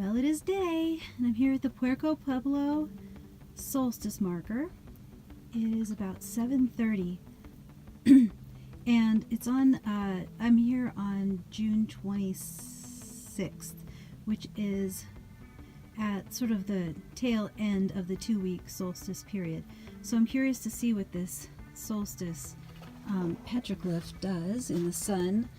Well, it is day, and I'm here at the Puerco Pueblo Solstice marker. It is about 7:30, and it's on. I'm here on June 26th, which is at sort of the tail end of the 2-week solstice period. So I'm curious to see what this solstice petroglyph does in the sun.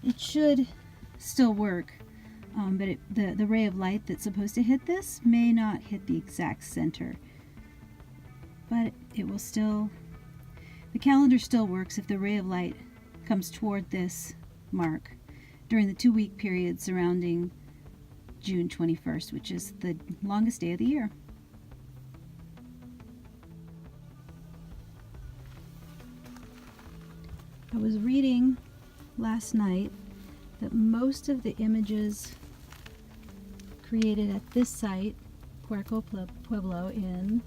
It should still work, but the ray of light that's supposed to hit this may not hit the exact center. But it will still, the calendar still works if the ray of light comes toward this mark during the 2-week period surrounding June 21st, which is the longest day of the year. I was reading last night that most of the images created at this site, Puerco Pueblo, in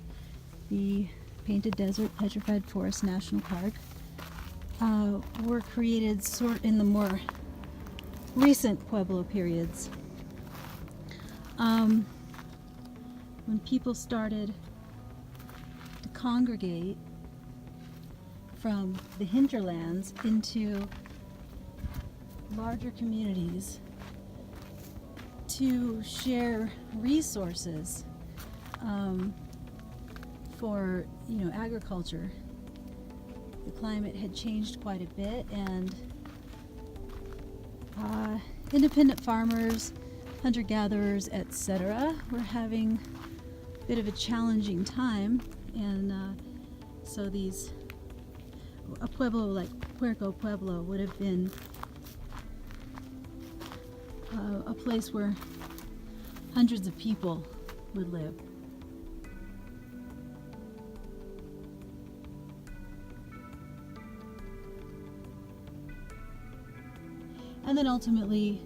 the Painted Desert Petrified Forest National Park, were created sort in the more recent Pueblo periods. When people started to congregate from the hinterlands into larger communities to share resources for agriculture. The climate had changed quite a bit, and independent farmers, hunter-gatherers, etc. were having a bit of a challenging time, and so a pueblo like Puerco Pueblo would have been a place where hundreds of people would live. And then ultimately,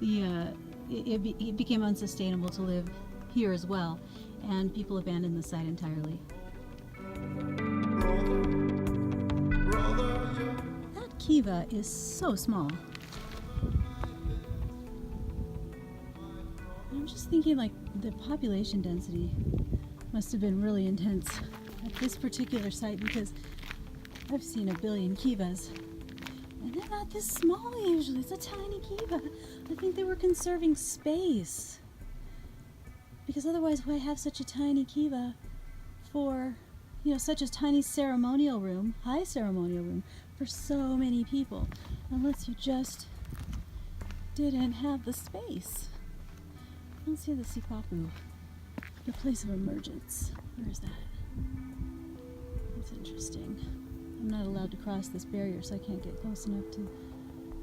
it became unsustainable to live here as well, and people abandoned the site entirely. That Kiva is so small. I'm just thinking, like, the population density must have been really intense at this particular site, because I've seen a billion Kivas, and they're not this small usually. It's a tiny Kiva. I think they were conserving space, because otherwise why have such a tiny Kiva for, such a tiny ceremonial room, high ceremonial room for so many people, unless you just didn't have the space. I don't see the sipapu, the place of emergence. Where is that? That's interesting. I'm not allowed to cross this barrier, so I can't get close enough to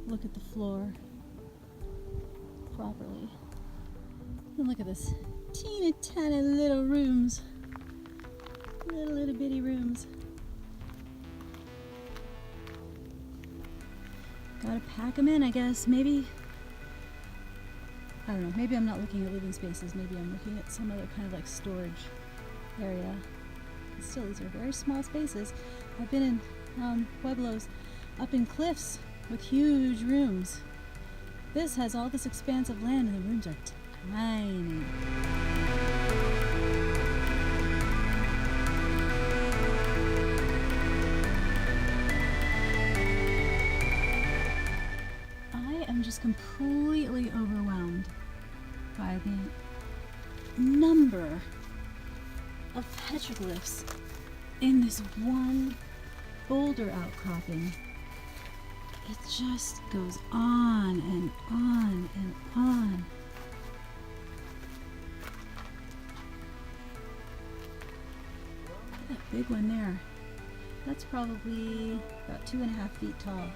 look at the floor properly. And look at this teeny tiny little rooms. Little bitty rooms. Gotta pack them in, I guess. Maybe, I don't know, maybe I'm not looking at living spaces. Maybe I'm looking at some other kind of like storage area. Still, these are very small spaces. I've been in pueblos up in cliffs with huge rooms. This has all this expanse of land, and the rooms are tiny. I am just completely overwhelmed by the number of petroglyphs in this one boulder outcropping. It just goes on and on and on. Look at that big one there. That's probably about 2.5 feet tall.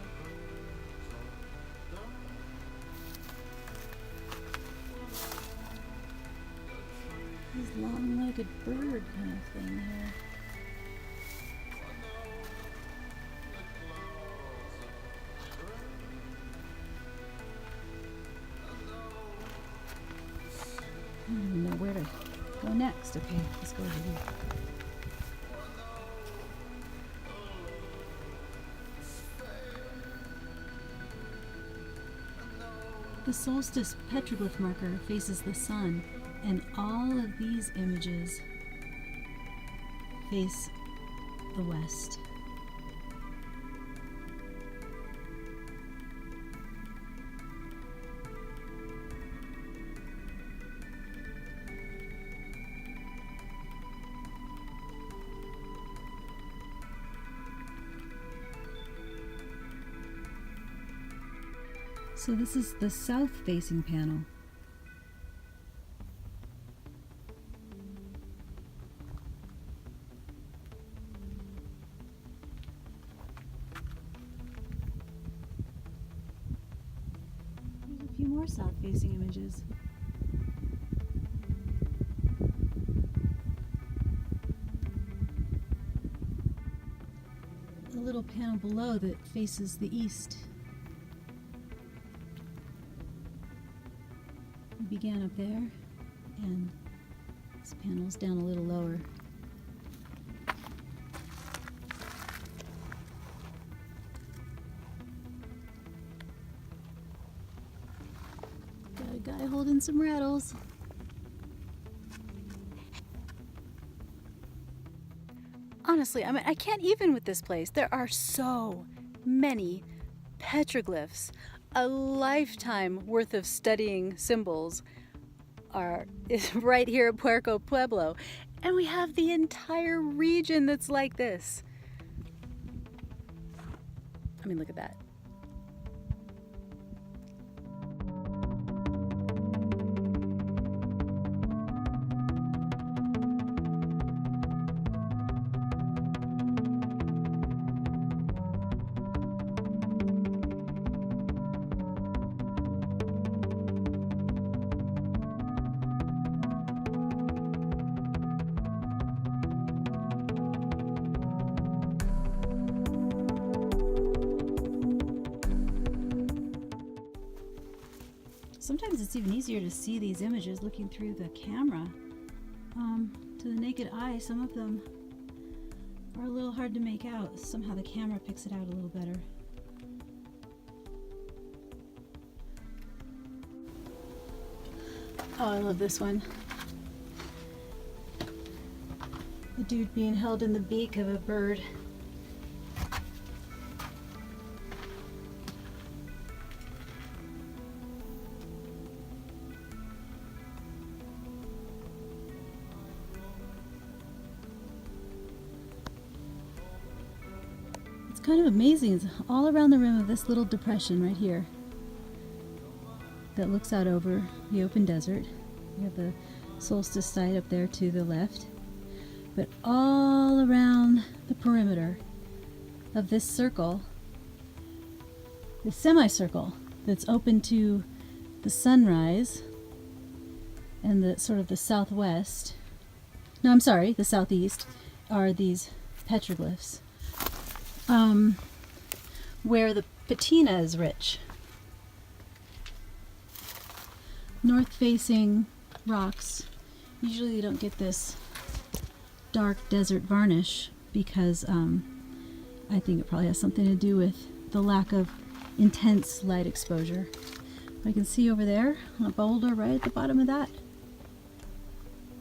This long-legged bird kind of thing here. I don't even know where to go next. Okay, let's go over here. The Solstice petroglyph marker faces the sun, and all of these images face the west. So this is the south-facing panel. There's a few more south-facing images. A little panel below that faces the east. Began up there, and this panel's down a little lower. Got a guy holding some rattles. Honestly, I mean, I can't even with this place. There are so many petroglyphs. A lifetime worth of studying symbols is right here at Puerco Pueblo, and we have the entire region that's like this. I mean, look at that. Sometimes it's even easier to see these images looking through the camera. To the naked eye, some of them are a little hard to make out. Somehow the camera picks it out a little better. Oh, I love this one. The dude being held in the beak of a bird. Kind of amazing. It's all around the rim of this little depression right here that looks out over the open desert. You have the Solstice site up there to the left, but all around the perimeter of this circle, this semicircle that's open to the sunrise and the sort of the southwest, no, I'm sorry, the southeast, are these petroglyphs. Where the patina is rich. North-facing rocks, usually you don't get this dark desert varnish because I think it probably has something to do with the lack of intense light exposure. I can see over there on a boulder right at the bottom of that.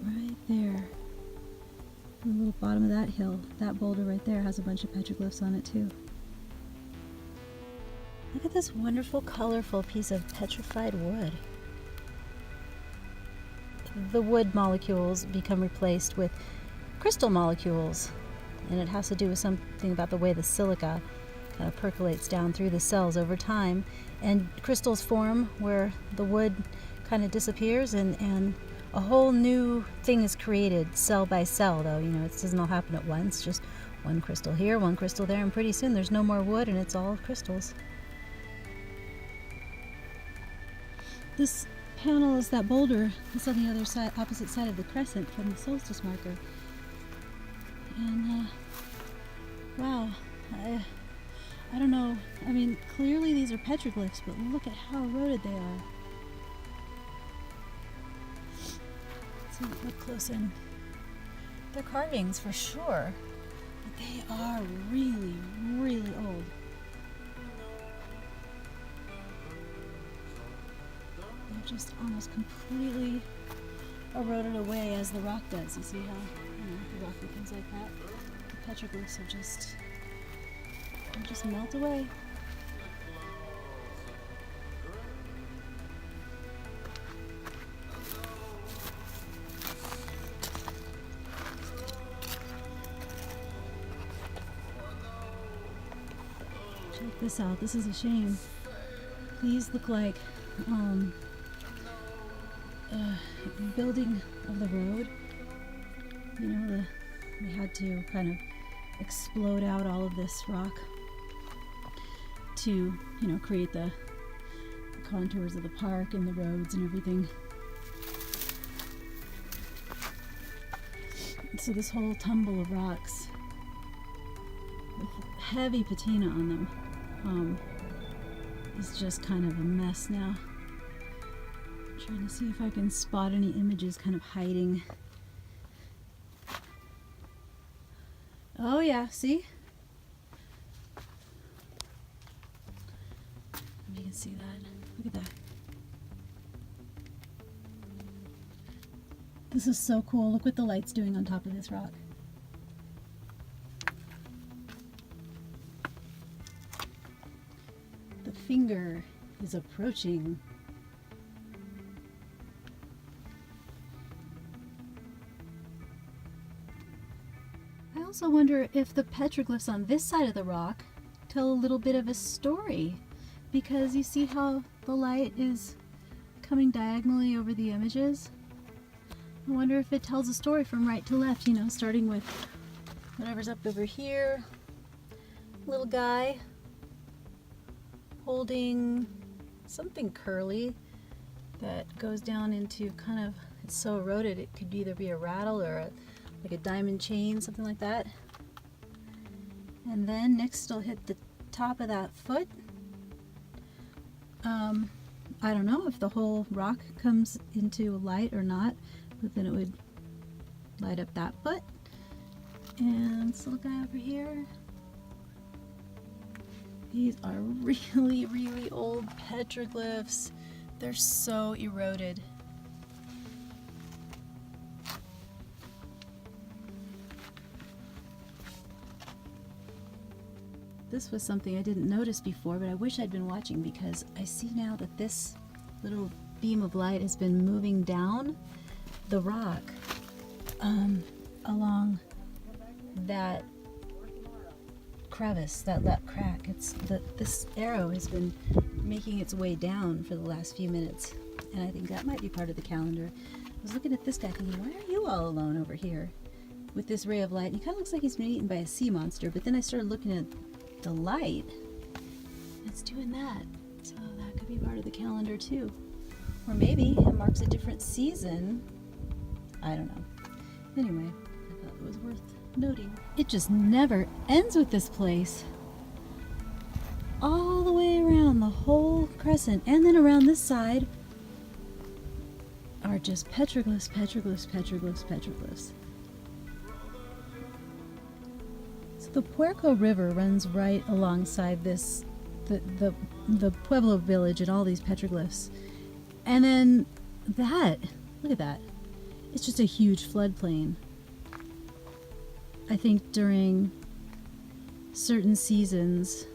Right there. The little bottom of that hill, that boulder right there has a bunch of petroglyphs on it too. Look at this wonderful, colorful piece of petrified wood. The wood molecules become replaced with crystal molecules, and it has to do with something about the way the silica kind of percolates down through the cells over time, and crystals form where the wood kind of disappears, and a whole new thing is created cell by cell, though. You know, it doesn't all happen at once, just one crystal here, one crystal there, and pretty soon there's no more wood and it's all crystals. This panel is that boulder that's on the other side, opposite side of the crescent from the solstice marker. And wow, I don't know, I mean, clearly these are petroglyphs, but look at how eroded they are. Let's look close in. They're carvings for sure, but they are really, really old. They're just almost completely eroded away as the rock does. You see how, the rocky things like that? The petroglyphs are just melt away. Check this out. This is a shame. These look like building of the road. We had to kind of explode out all of this rock to, create the contours of the park and the roads and everything. So this whole tumble of rocks with heavy patina on them is just kind of a mess now. I'm trying to see if I can spot any images kind of hiding. Oh yeah, see? You can see that. Look at that. This is so cool. Look what the light's doing on top of this rock. The finger is approaching. I also wonder if the petroglyphs on this side of the rock tell a little bit of a story, because you see how the light is coming diagonally over the images? I wonder if it tells a story from right to left, starting with whatever's up over here. Little guy holding something curly that goes down into kind of, it's so eroded it could either be a rattle or like a diamond chain, something like that. And then next it'll hit the top of that foot. I don't know if the whole rock comes into light or not, but then it would light up that foot. And this little guy over here. These are really, really old petroglyphs. They're so eroded. This was something I didn't notice before, but I wish I'd been watching, because I see now that this little beam of light has been moving down the rock along that crevice, that crack. This arrow has been making its way down for the last few minutes, and I think that might be part of the calendar. I was looking at this guy thinking, why are you all alone over here with this ray of light? And he kind of looks like he's been eaten by a sea monster, but then I started looking at the light. It's doing that, so that could be part of the calendar too, or maybe it marks a different season. I don't know. Anyway, I thought it was worth noting. It just never ends with this place. All the way around the whole crescent, and then around this side are just petroglyphs, petroglyphs, petroglyphs, petroglyphs. So the Puerco River runs right alongside this, the Pueblo village and all these petroglyphs. And then that, look at that. It's just a huge floodplain. I think during certain seasons,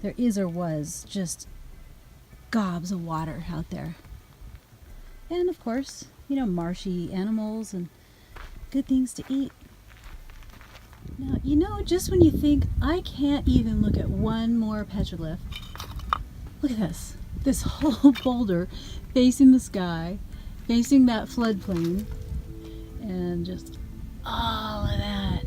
there is or was just gobs of water out there. And of course, marshy animals and good things to eat. Now, just when you think, I can't even look at one more petroglyph, look at this. This whole boulder facing the sky, facing that floodplain, and just all of that.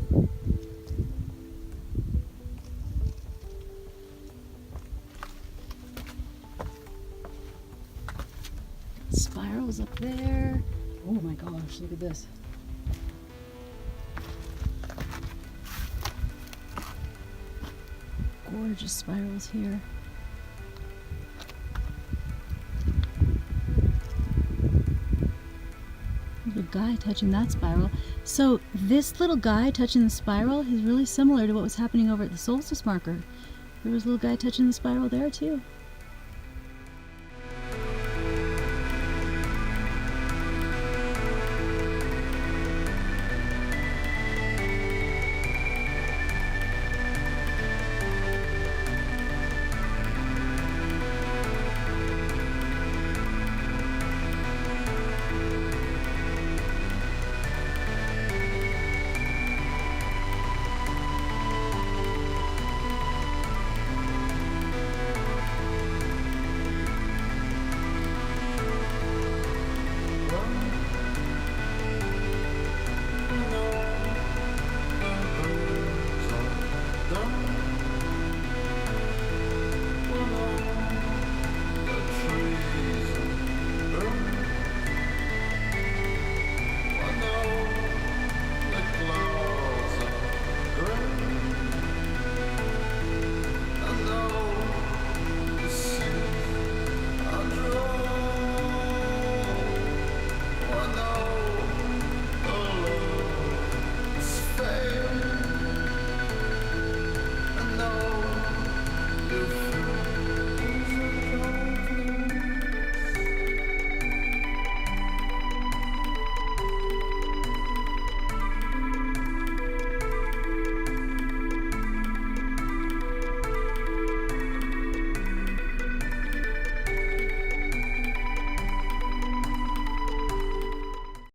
Spirals up there. Oh my gosh, look at this. Gorgeous spirals here. There's a guy touching that spiral. So this little guy touching the spiral is really similar to what was happening over at the Solstice marker. There was a little guy touching the spiral there too.